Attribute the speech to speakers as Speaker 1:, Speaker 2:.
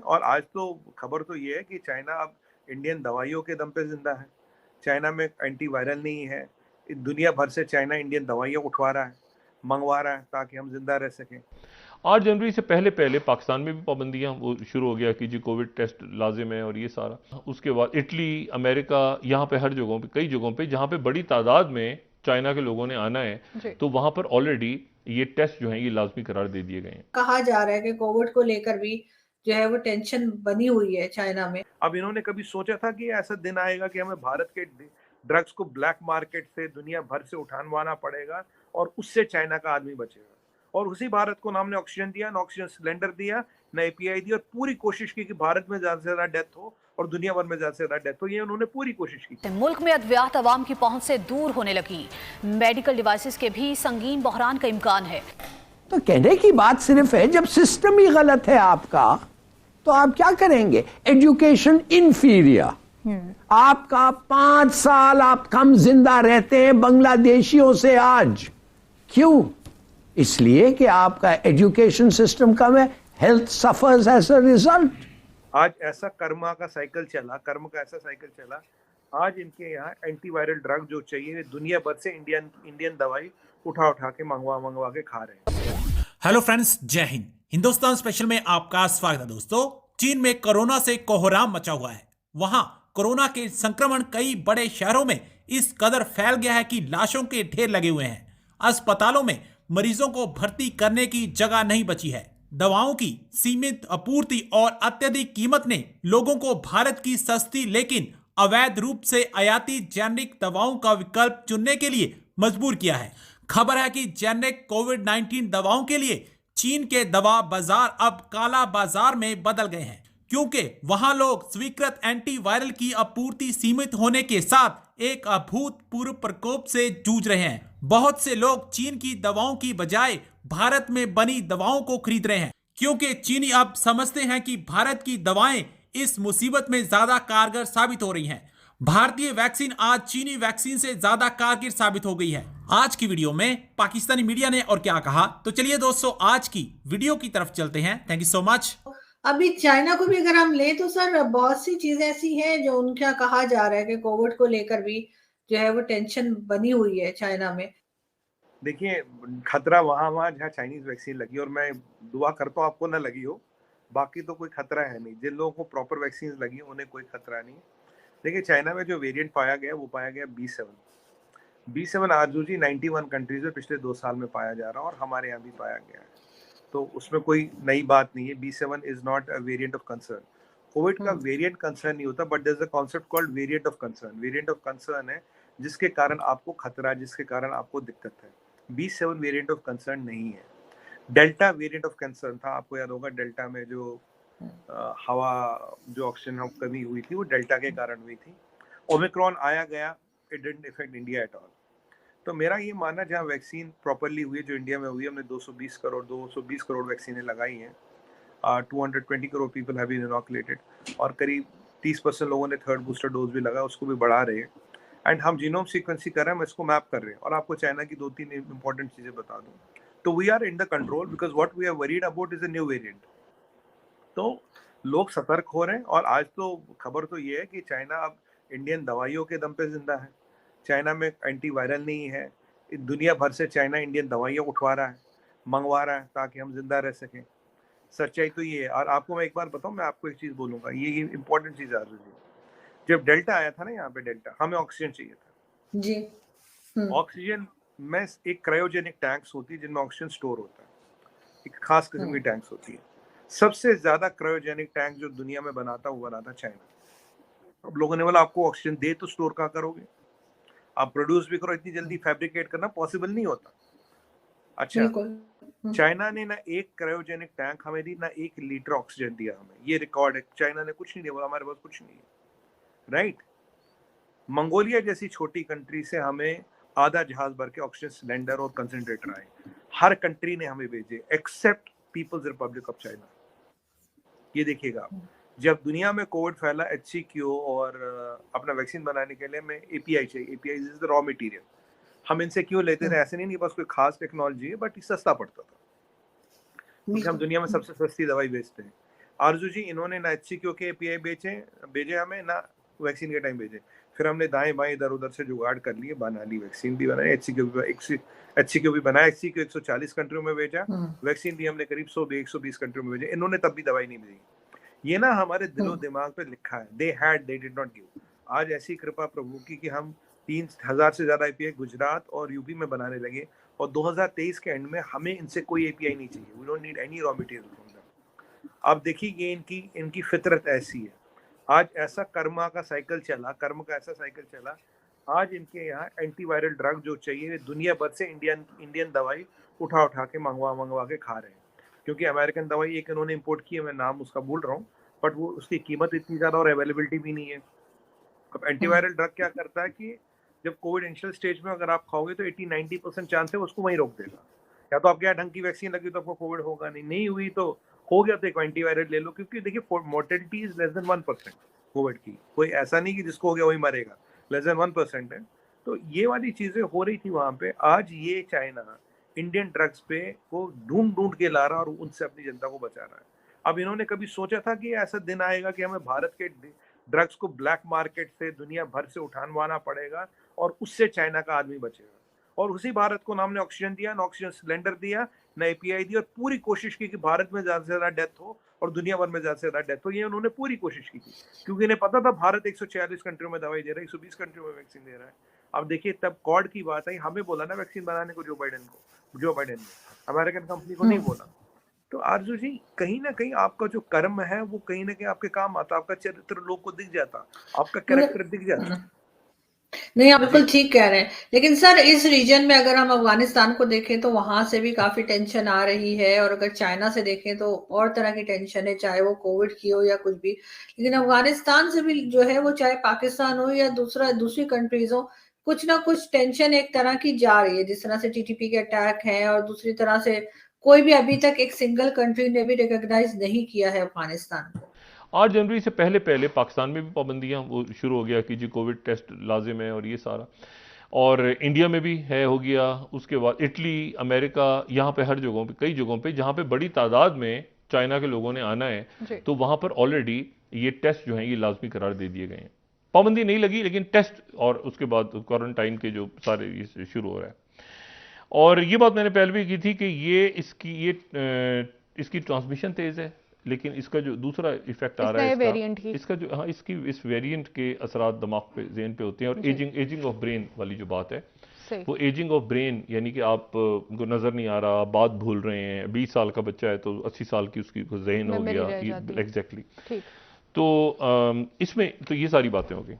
Speaker 1: और आज तो खबर तो ये है कि चाइना अब इंडियन दवाइयों के दम पे जिंदा है। चाइना में एंटीवायरल नहीं है। दुनिया भर से चाइना इंडियन दवाइयाँ उठवा रहा है, मंगवा रहा है ताकि हम जिंदा रह सकें।
Speaker 2: 8 जनवरी से पहले पहले पाकिस्तान में भी पाबंदियां वो शुरू हो गया कि जी कोविड टेस्ट लाजिम है और ये सारा। उसके बाद इटली, अमेरिका, यहाँ पे हर जगहों पे, कई जगहों पे जहाँ पे बड़ी तादाद में चाइना के लोगों ने आना है,
Speaker 3: जी।
Speaker 2: तो वहां पर ऑलरेडी ये टेस्ट जो हैं ये लाजमी करार दे दिए गए हैं।
Speaker 3: कहा जा रहा है कि कोविड को लेकर भी जो है वो टेंशन बनी हुई है चाइना में।
Speaker 1: अब इन्होंने कभी सोचा था कि ऐसा दिन आएगा कि हमें भारत के ड्रग्स को ब्लैक मार्केट से दुनिया भर से उठानवाना पड़ेगा और उससे चाइना का आदमी बचेगा। और उसी भारत को हमने ऑक्सीजन दिया, न ऑक्सीजन सिलेंडर दिया, न एपीआई दी, और पूरी कोशिश की कि भारत में ज्यादा से ज्यादा डेथ हो और दुनिया भर में ज्यादा से ज्यादा डेथ हो। ये उन्होंने पूरी कोशिश की।
Speaker 4: मुल्क में अद्वियात अवाम की पहुंच से दूर होने लगी। मेडिकल डिवाइसेस के भी संगीन बहरान का इम्कान है।
Speaker 5: तो कहने की बात सिर्फ है, जब सिस्टम ही गलत है आपका तो आप क्या करेंगे? Education inferior. आपका 5 साल आप कम जिंदा रहते हैं बांग्लादेशियों से आज। क्यों? इसलिए कि आपका एजुकेशन सिस्टम कम है। Health suffers as a result.
Speaker 1: आज ऐसा कर्म का साइकिल चला। आज इनके यहाँ एंटीवायरल ड्रग जो चाहिए दुनिया भर से इंडियन दवाई उठा के मंगवा के खा रहे हैं।
Speaker 6: हेलो फ्रेंड्स, जय हिंद। हिंदुस्तान स्पेशल में आपका स्वागत है। दोस्तों, चीन में कोरोना से कोहराम मचा हुआ है। वहां कोरोना के संक्रमण कई बड़े शहरों में इस कदर फैल गया है कि लाशों के ढेर लगे हुए हैं। अस्पतालों में मरीजों को भर्ती करने की जगह नहीं बची है। दवाओं की सीमित आपूर्ति और अत्यधिक कीमत ने लोगों को भारत की सस्ती लेकिन अवैध रूप से आयाती जेनेरिक दवाओं का विकल्प चुनने के लिए मजबूर किया है। खबर है कि जेनेरिक कोविड-19 दवाओं के लिए चीन के दवा बाजार अब काला बाजार में बदल गए हैं, क्योंकि वहां लोग स्वीकृत एंटीवायरल की आपूर्ति सीमित होने के साथ एक अभूतपूर्व प्रकोप से जूझ रहे हैं। बहुत से लोग चीन की दवाओं की बजाय भारत में बनी दवाओं को खरीद रहे हैं, क्योंकि चीनी अब समझते हैं कि भारत की दवाएं इस मुसीबत में ज्यादा कारगर साबित हो रही हैं। भारतीय वैक्सीन आज चीनी वैक्सीन से ज्यादा कारगर साबित हो गई है। आज की वीडियो में पाकिस्तानी मीडिया ने और क्या कहा, तो चलिए दोस्तों आज की वीडियो की तरफ चलते हैं। Thank you so much.
Speaker 3: अभी चाइना को भी अगर हम लें तो सर बहुत सी चीजें ऐसी हैं जो उनका कहा जा रहा है कि कोविड को लेकर भी जो है वो टेंशन बनी हुई है चाइना में।
Speaker 1: देखिए, खतरा वहां जहाँ चाइनीज वैक्सीन लगी, और मैं दुआ करता हूँ आपको ना लगी हो, बाकी तो कोई खतरा है नहीं। जिन लोगों को प्रॉपर वैक्सीन लगी उन्हें कोई खतरा नहीं। देखिए, चाइना में जो वेरिएंट पाया गया वो पाया गया B7 आज जी 91 कंट्रीज में पिछले 2 साल में पाया जा रहा है और हमारे यहाँ भी पाया गया है। तो उसमें कोई नई बात नहीं है। B7 is not a variant of concern. Covid का वेरिएंट कंसर्न नहीं होता, but there is a concept called variant of concern. Variant of concern है जिसके कारण आपको खतरा, जिसके कारण आपको दिक्कत है। B7 वेरिएंट ऑफ कंसर्न नहीं है। डेल्टा वेरिएंट ऑफ कंसर्न था। आपको याद होगा डेल्टा में जो हवा जो ऑक्सीजन कमी हुई थी वो डेल्टा के कारण हुई थी। ओमिक्रॉन आया गया, it didn't effect India at all. तो मेरा ये मानना, जहाँ वैक्सीन प्रॉपरली हुई है जो इंडिया में हुई है, हमने 220 करोड़ वैक्सीनें लगाई हैं। 220 crore people have been inoculated और करीब 30% लोगों ने थर्ड बूस्टर डोज भी लगाया, उसको भी बढ़ा रहे हैं। एंड हम जीनोम सीक्वेंसिंग कर रहे हैं, हम इसको मैप कर रहे हैं। और आपको चाइना की 2-3 इंपॉर्टेंट चीजें बता दूं, तो we are in the control because what we are worried about is a new variant. तो लोग सतर्क हो रहे हैं। और आज तो खबर तो ये है कि चाइना अब इंडियन दवाइयों के दम पे जिंदा है। चाइना में एंटीवायरल नहीं है। दुनिया भर से चाइना इंडियन दवाइयाँ उठवा रहा है, मंगवा रहा है ताकि हम जिंदा रह सकें। सच्चाई तो ये है। और आपको मैं एक बार बताऊं, मैं आपको एक चीज बोलूंगा, ये इंपॉर्टेंट चीज आ रही है। जब डेल्टा आया था ना, यहाँ पे डेल्टा, हमें ऑक्सीजन चाहिए था
Speaker 3: जी।
Speaker 1: ऑक्सीजन में एक क्रायोजेनिक टैंक्स होती है जिनमें ऑक्सीजन स्टोर होता है। एक खास किस्म की टैंक्स होती है। सबसे ज्यादा क्रायोजेनिक टैंक जो दुनिया में बनाता वो बनाता चाइना। अब लोगों ने बोला आपको ऑक्सीजन दे तो स्टोर कहाँ करोगे, आप प्रोड्यूस भी करो, इतनी जल्दी फैब्रिकेट करना पॉसिबल नहीं होता। अच्छा, चाइना ने ना एक क्रायोजेनिक टैंक हमें दी, ना 1 लीटर ऑक्सीजन दिया हमें। ये रिकॉर्ड है। चाइना ने कुछ नहीं दिया, बोला हमारे पास कुछ नहीं है। राइट। मंगोलिया जैसी छोटी कंट्री से हमें आधा जहाज भर के ऑक्सीजन सिलेंडर और कंसंट्रेटर आए। हर कंट्री ने हमें भेजे except people's republic of China. ये देखिएगा, जब दुनिया में कोविड फैला, HCQ और अपना वैक्सीन बनाने के लिए हमें API चाहिए। API is the raw material. हम इनसे क्यों लेते थे? ऐसे नहीं, बस कोई खास टेक्नोलॉजी है, बट सस्ता पड़ता था क्योंकि हम दुनिया में सबसे सस्ती दवाई बेचते हैं। आरजू जी, इन्होंने ना HCQ के API भेजे हमें, ना वैक्सीन के टाइम भेजे। फिर हमने दाएं बाएं इधर उधर से जुगाड़ कर लिए, बना ली, वैक्सीन भी बनाई, HCQ भी बनाया। HCQ 140 कंट्रियों में भेजा, वैक्सीन भी हमने करीब 100-120 कंट्रियों में भेजे। इन्होंने तब भी दवाई नहीं भेजी। ये ना हमारे दिलो दिमाग पे लिखा है, दे डिड नॉट गिव। आज ऐसी कृपा प्रभु की कि हम 3000 से ज्यादा API गुजरात और यूपी में बनाने लगे, और 2023 के एंड में हमें इनसे कोई API नहीं चाहिए। We don't need any raw material from them. आप देखिए इनकी फितरत ऐसी है। आज ऐसा कर्म का ऐसा साइकिल चला, आज इनके यहाँ एंटीवायरल ड्रग जो चाहिए दुनिया भर से इंडियन दवाई उठा के मंगवा के खा रहे हैं। क्योंकि अमेरिकन दवाई एक इन्होंने इंपोर्ट की है, मैं नाम उसका भूल रहा हूँ, बट वो उसकी कीमत इतनी ज्यादा और अवेलेबिलिटी भी नहीं है। अब एंटीवायरल ड्रग क्या करता है कि जब कोविड इनिशियल स्टेज में अगर आप खाओगे तो 80-90% चांस है उसको वहीं रोक देगा। या तो आपके यहाँ ढंग की वैक्सीन लगी तो आपको कोविड होगा नहीं हुई तो हो गया तो एक एंटीवायरल ले लो, क्योंकि देखिए mortality is less than 1% Covid की। कोई ऐसा नहीं कि जिसको हो गया वही मरेगा, लेस देन 1% है। तो ये वाली चीजें हो रही थी वहां पे। आज ये चाइना इंडियन ड्रग्स पे को ढूंढ के ला रहा और उनसे अपनी जनता को बचा रहा है। अब इन्होंने कभी सोचा था कि ऐसा दिन आएगा कि हमें भारत के ड्रग्स को ब्लैक मार्केट से दुनिया भर से उठानवाना पड़ेगा और उससे चाइना का आदमी बचेगा? और उसी भारत को ना हमने ऑक्सीजन दिया, ना ऑक्सीजन सिलेंडर दिया, ना API दी, और पूरी कोशिश की कि भारत में ज्यादा से ज्यादा डेथ हो और दुनिया भर में ज्यादा से ज्यादा डेथ हो। ये उन्होंने पूरी कोशिश की थी, क्योंकि इन्हें पता था भारत 146 कंट्रियों में दवाई दे रहा है, 120 कंट्रियों में वैक्सीन दे रहा है। अब देखिए तब कॉड की बात आई, हमें बोला ना वैक्सीन बनाने को जो बाइडेन ने, अमेरिकन कंपनी को नहीं बोला। तो आरजू जी, कहीं ना कहीं आपका जो कर्म है वो कहीं ना कहीं आपके काम आता, आपका चरित्र लोग को दिख जाता, आपका कैरेक्टर दिख जाता।
Speaker 3: नहीं, आप बिल्कुल ठीक कह रहे हैं। लेकिन सर इस रीजन में अगर हम अफगानिस्तान को देखें तो वहां से भी काफी टेंशन आ रही है, और अगर चाइना से देखें तो और तरह की टेंशन है, चाहे वो कोविड की हो या कुछ भी। लेकिन अफगानिस्तान से भी जो है वो, चाहे पाकिस्तान हो या दूसरी कंट्रीज हो, कुछ ना कुछ टेंशन एक तरह की जा रही है। जिस तरह से TTP के अटैक है, और दूसरी तरह से कोई भी अभी तक एक सिंगल कंट्री ने भी रिकॉग्नाइज नहीं किया है अफगानिस्तान को।
Speaker 2: 8 जनवरी से पहले पहले पाकिस्तान में भी पाबंदियां वो शुरू हो गया कि जी कोविड टेस्ट लाजिम है और ये सारा, और इंडिया में भी है हो गया। उसके बाद इटली, अमेरिका, यहाँ पे हर जगहों पे, कई जगहों पे जहाँ पे बड़ी तादाद में चाइना के लोगों ने आना है, तो वहाँ पर ऑलरेडी ये टेस्ट जो हैं ये लाजमी करार दे दिए गए हैं। पाबंदी नहीं लगी, लेकिन टेस्ट और उसके बाद क्वारंटाइन के जो सारे ये शुरू हो रहा है। और ये बात मैंने पहले भी की थी कि इसकी ट्रांसमिशन तेज है, लेकिन इसका जो दूसरा इफेक्ट आ रहा है इसका जो इस वेरिएंट के असरात दिमाग पे, ज़हन पे होते हैं। और एजिंग ऑफ ब्रेन वाली जो बात है, वो एजिंग ऑफ ब्रेन, यानी कि आप को नजर नहीं आ रहा, बात भूल रहे हैं। 20 साल का बच्चा है तो 80 साल की उसकी जहन हो गया, एग्जैक्टली। तो इसमें तो ये सारी बातें हो गई।